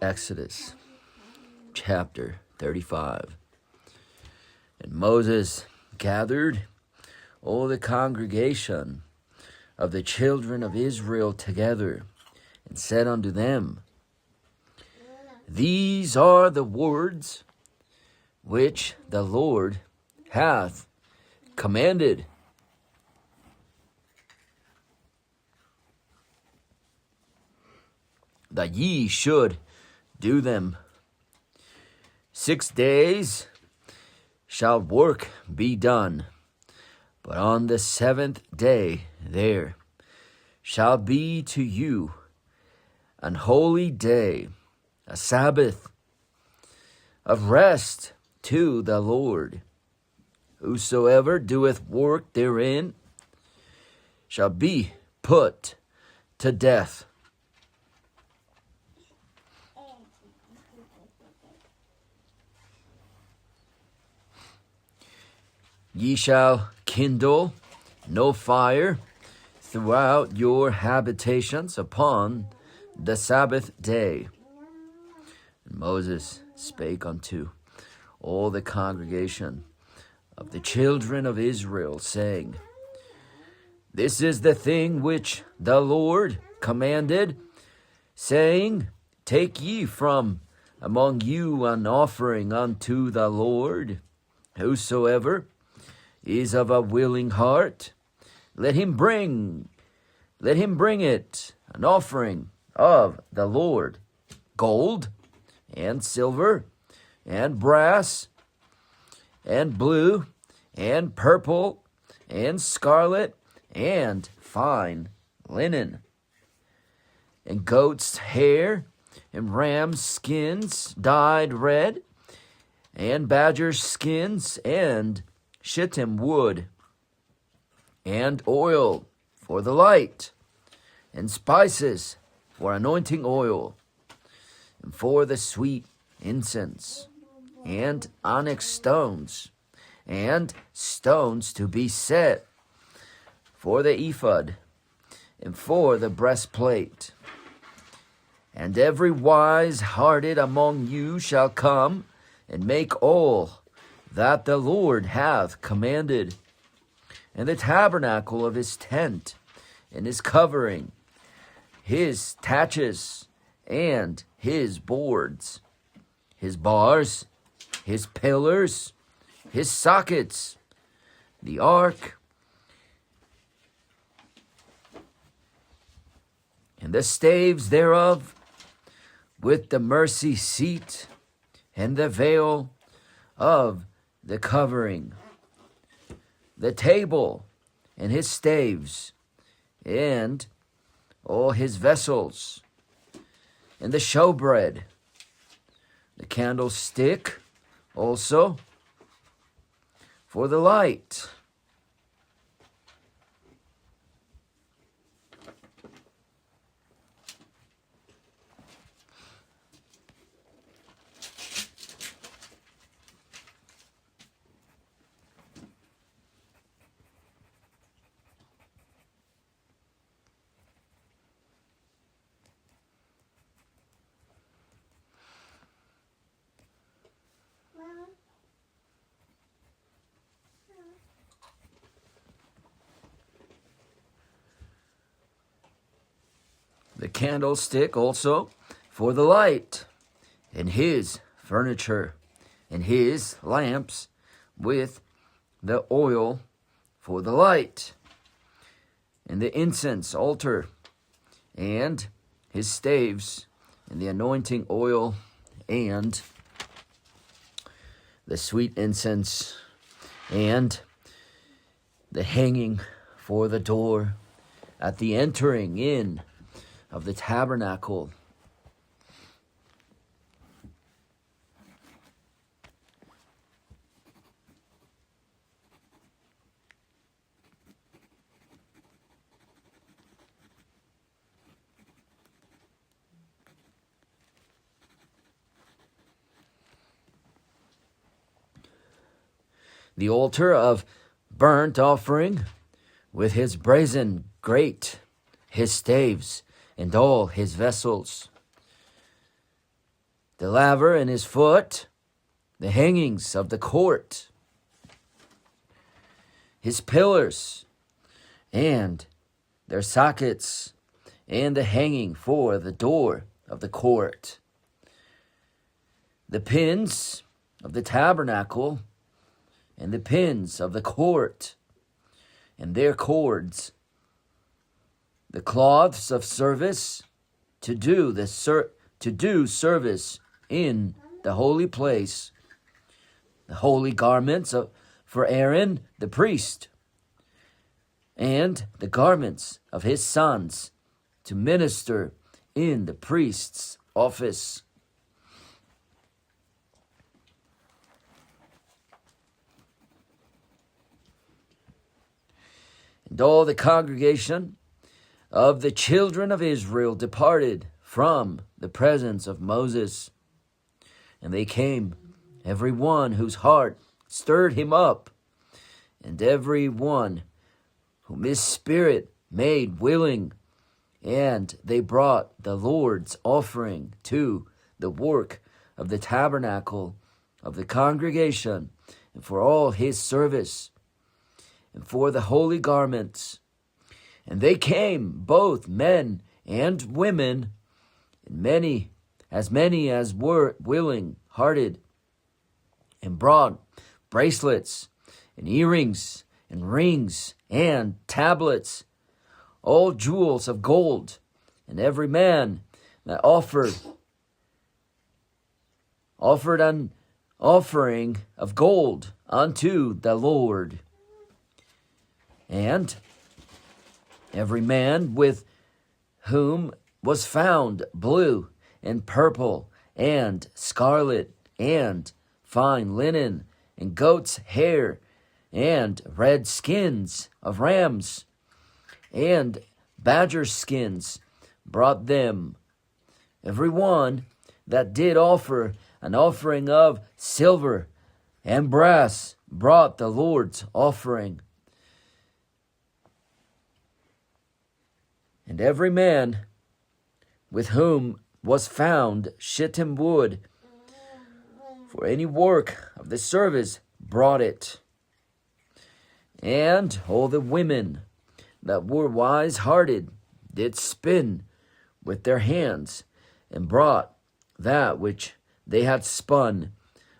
Exodus chapter 35. And Moses gathered all the congregation of the children of Israel together, and said unto them, These are the words which the Lord hath commanded. That ye should do them. 6 days shall work be done, but on the 7th day there shall be to you an holy day, a Sabbath of rest to the Lord. Whosoever doeth work therein shall be put to death. Ye shall kindle no fire throughout your habitations upon the Sabbath day. And Moses spake unto all the congregation of the children of Israel, saying, This is the thing which the Lord commanded, saying, Take ye from among you an offering unto the Lord. Whosoever is of a willing heart, let him bring it, an offering of the Lord, gold and silver and brass and blue and purple and scarlet and fine linen, and goat's hair and ram's skins dyed red, and badger's skins, and shittim wood, and oil for the light, and spices for anointing oil, and for the sweet incense, and onyx stones, and stones to be set for the ephod, and for the breastplate. And every wise-hearted among you shall come and make all that the Lord hath commanded, and the tabernacle of his tent, and his covering, his taches, and his boards, his bars, his pillars, his sockets, the ark, and the staves thereof, with the mercy seat, and the veil of the covering, the table and his staves, and all his vessels, and the showbread, the candlestick also for the light, the candlestick also for the light, and his furniture, and his lamps with the oil for the light, and the incense altar, and his staves, and the anointing oil, and the sweet incense, and the hanging for the door at the entering in of the tabernacle. The altar of burnt offering with his brazen grate, his staves, and all his vessels, the laver in his foot, the hangings of the court, his pillars, and their sockets, and the hanging for the door of the court, the pins of the tabernacle, and the pins of the court, and their cords, the cloths of service to do service in the holy place, the holy garments for Aaron the priest, and the garments of his sons to minister in the priest's office. And all the congregation of the children of Israel departed from the presence of Moses. And they came, every one whose heart stirred him up, and every one whom his spirit made willing. And they brought the Lord's offering to the work of the tabernacle of the congregation, and for all his service, and for the holy garments. And they came, both men and women, and many as were willing-hearted, and brought bracelets, and earrings, and rings, and tablets, all jewels of gold. And every man that offered an offering of gold unto the Lord. And every man with whom was found blue and purple and scarlet and fine linen and goat's hair and red skins of rams and badger skins brought them. Every one that did offer an offering of silver and brass brought the Lord's offering. And every man with whom was found shittim wood for any work of the service brought it. And all the women that were wise-hearted did spin with their hands, and brought that which they had spun,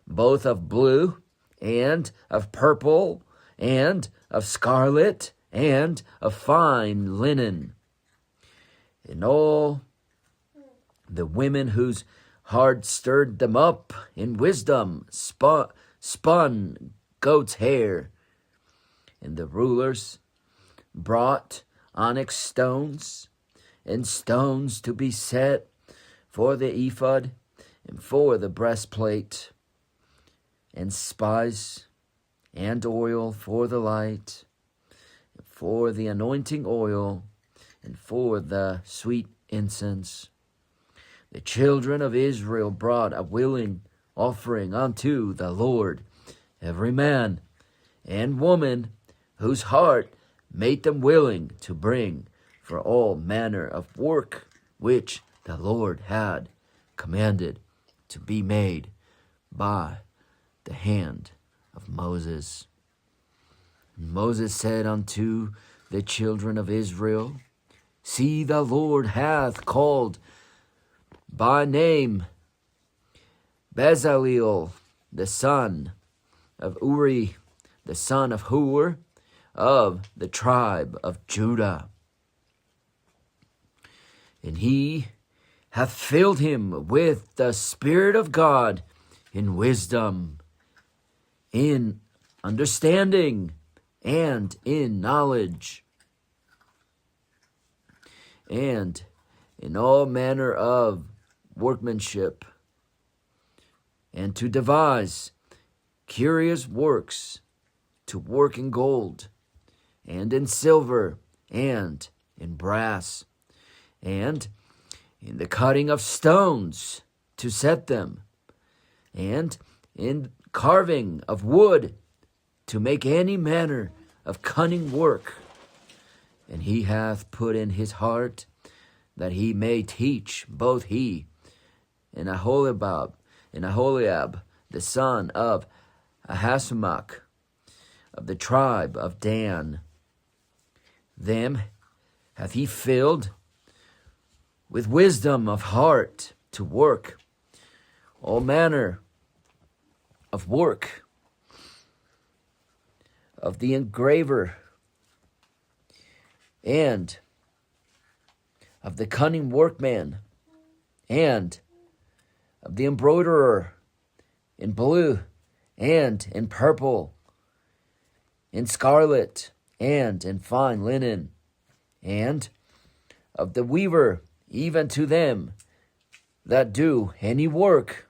both of blue, and of purple, and of scarlet, and of fine linen. And all the women whose heart stirred them up in wisdom spun goat's hair. And the rulers brought onyx stones, and stones to be set for the ephod, and for the breastplate, and spice, and oil for the light, and for the anointing oil, and for the sweet incense. The children of Israel brought a willing offering unto the Lord, every man and woman whose heart made them willing to bring for all manner of work which the Lord had commanded to be made by the hand of Moses. And Moses said unto the children of Israel, See, the Lord hath called by name Bezaleel, the son of Uri, the son of Hur, of the tribe of Judah. And he hath filled him with the Spirit of God in wisdom, in understanding, and in knowledge, and in all manner of workmanship, and to devise curious works, to work in gold, and in silver, and in brass, and in the cutting of stones to set them, and in carving of wood to make any manner of cunning work. And he hath put in his heart that he may teach both he and Aholiab, the son of Ahisamach, of the tribe of Dan. Them hath he filled with wisdom of heart to work all manner of work of the engraver and of the cunning workman and of the embroiderer in blue and in purple, in scarlet and in fine linen, and of the weaver, even to them that do any work,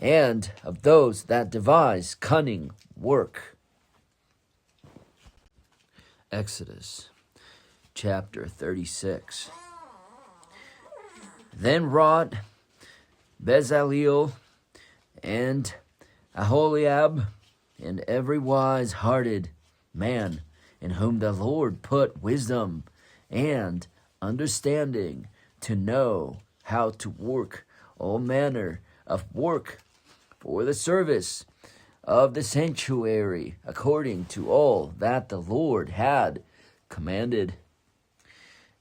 and of those that devise cunning work. Exodus chapter 36. Then wrought Bezaleel and Aholiab and every wise-hearted man in whom the Lord put wisdom and understanding to know how to work all manner of work for the service of the sanctuary, according to all that the Lord had commanded.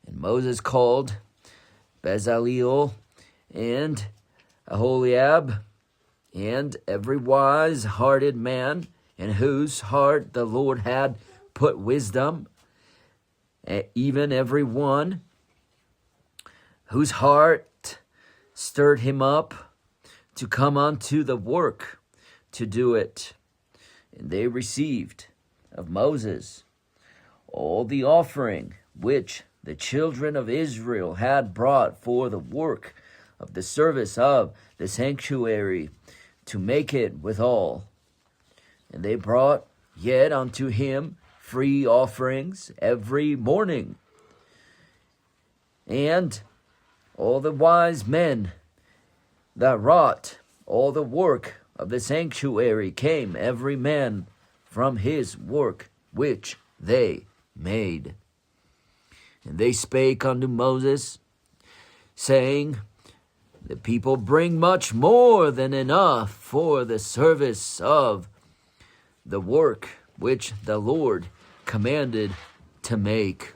And Moses called Bezaleel and Aholiab and every wise-hearted man in whose heart the Lord had put wisdom, even every one whose heart stirred him up to come unto the work to do it. And they received of Moses all the offering which the children of Israel had brought for the work of the service of the sanctuary, to make it withal. And they brought yet unto him free offerings every morning. And all the wise men that wrought all the work of the sanctuary came every man from his work which they made. And they spake unto Moses, saying, the people bring much more than enough for the service of the work which the Lord commanded to make.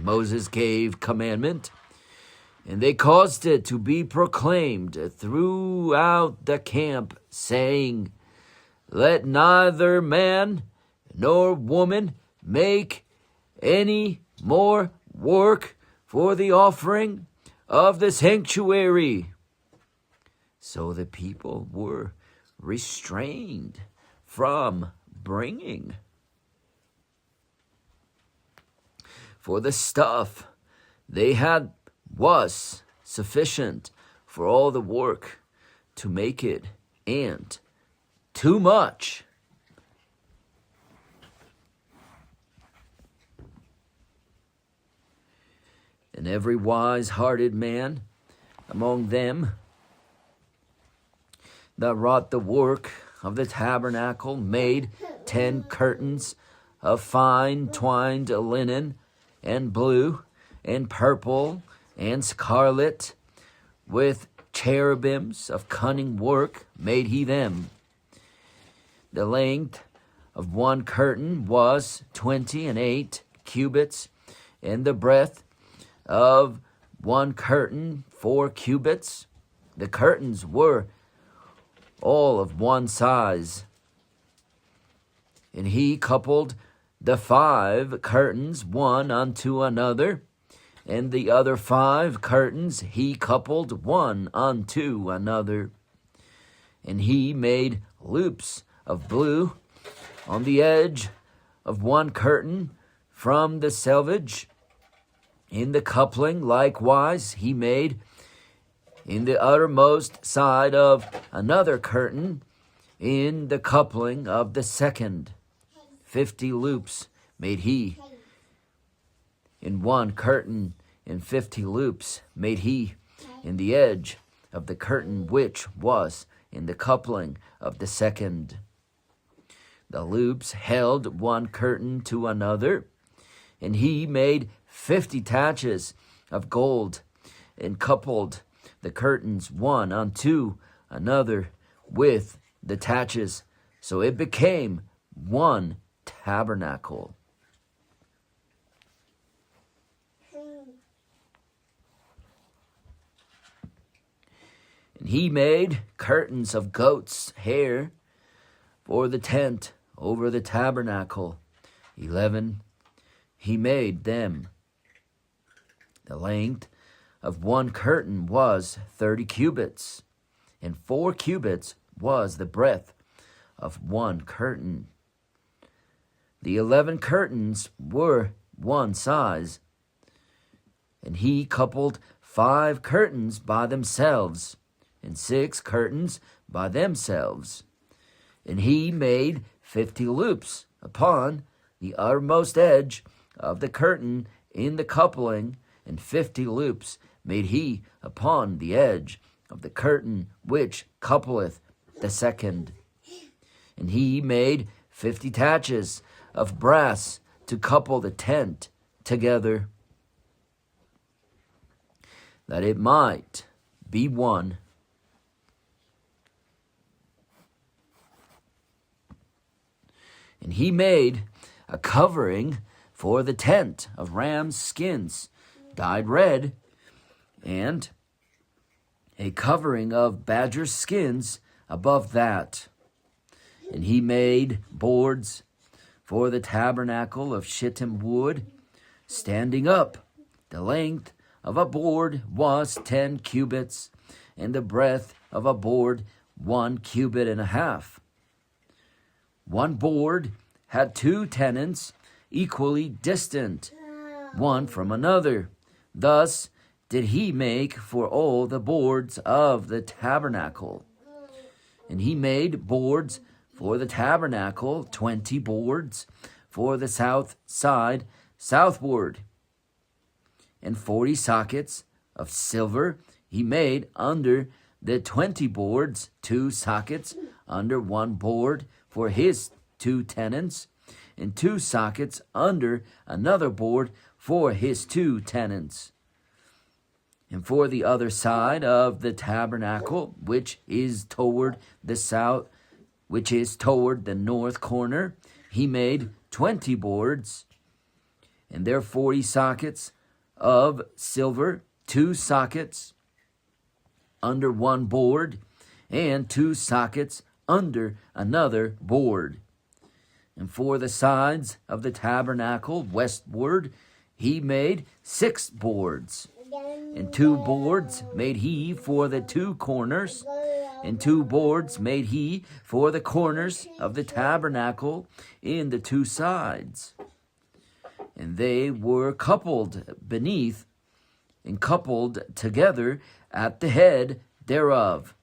Moses gave commandment, and they caused it to be proclaimed throughout the camp, saying, let neither man nor woman make any more work for the offering of the sanctuary. So the people were restrained from bringing. For the stuff they had was sufficient for all the work to make it, and too much. And every wise-hearted man among them that wrought the work of the tabernacle made 10 curtains of fine twined linen, and blue, and purple, and scarlet, with cherubims of cunning work made he them. The length of one curtain was 28 cubits, and the breadth of one curtain 4 cubits. The curtains were all of one size. And he coupled the 5 curtains one unto another, and the other 5 curtains he coupled one unto another. And he made loops of blue on the edge of one curtain from the selvage. In the coupling likewise he made in the uttermost side of another curtain, in the coupling of the second. 50 loops made he in one curtain, and 50 loops made he in the edge of the curtain which was in the coupling of the second. The loops held one curtain to another, and he made 50 taches of gold, and coupled the curtains one unto another with the taches. So it became one tabernacle. And he made curtains of goat's hair for the tent over the tabernacle. 11. He made them. The length of one curtain was 30 cubits, and 4 cubits was the breadth of one curtain. The 11 curtains were one size, and he coupled 5 curtains by themselves, and 6 curtains by themselves. And he made 50 loops upon the uttermost edge of the curtain in the coupling, and 50 loops made he upon the edge of the curtain which coupleth the second. And he made 50 taches of brass to couple the tent together, that it might be one. And he made a covering for the tent of ram's skins, dyed red, and a covering of badger skins above that. And he made boards for the tabernacle of shittim wood, standing up. The length of a board was 10 cubits, and the breadth of a board 1 cubit and a half. One board had 2 tenons equally distant, one from another. Thus did he make for all the boards of the tabernacle. And he made boards for the tabernacle, 20 boards for the south side southward, and 40 sockets of silver he made under the 20 boards, 2 sockets under one board for his 2 tenons, and 2 sockets under another board for his 2 tenons. And for the other side of the tabernacle, which is toward the south, which is toward the north corner, he made 20 boards, and their 40 sockets of silver, 2 sockets under one board, and 2 sockets under another board. And for the sides of the tabernacle westward, he made 6 boards. And 2 boards made he for the 2 corners, and 2 boards made he for the corners of the tabernacle in the 2 sides. And they were coupled beneath, and coupled together at the head thereof,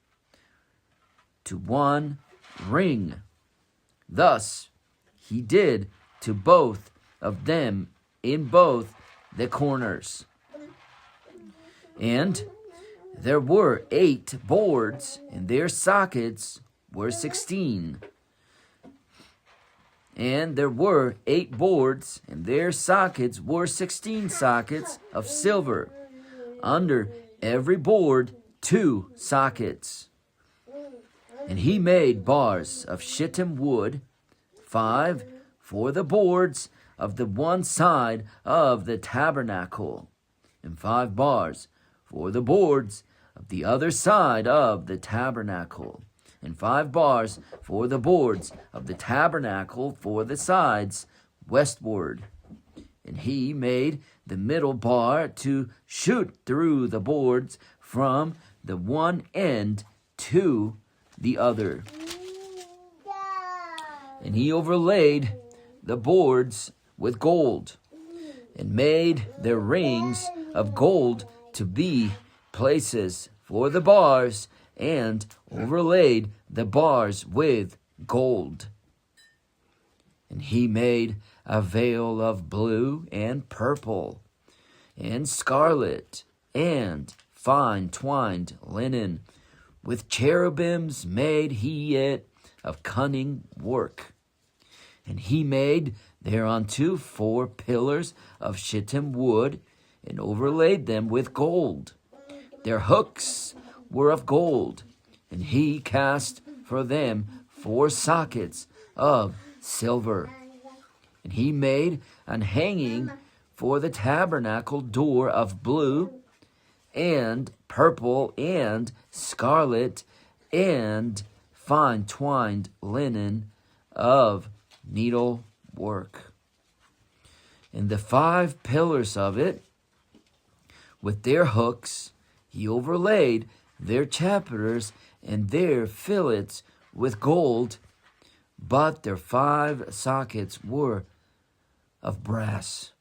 to one ring. Thus he did to both of them in both the corners. And there were 8 boards, and their sockets were 16. And there were 8 boards, and their sockets were 16 sockets of silver, under every board 2 sockets. And he made bars of shittim wood, 5 for the boards of the one side of the tabernacle, and 5 bars for the boards of the other side of the tabernacle, and 5 bars for the boards of the tabernacle for the sides westward. And he made the middle bar to shoot through the boards from the one end to the other. And he overlaid the boards with gold, and made their rings of gold to be places for the bars, and overlaid the bars with gold. And he made a veil of blue and purple and scarlet and fine twined linen. With cherubims made he it of cunning work. And he made thereunto 4 pillars of shittim wood, and overlaid them with gold. Their hooks were of gold, and he cast for them 4 sockets of silver. And he made an hanging for the tabernacle door of blue and purple and scarlet and fine twined linen of needlework. And the 5 pillars of it, with their hooks, he overlaid their chapters and their fillets with gold, but their 5 sockets were of brass.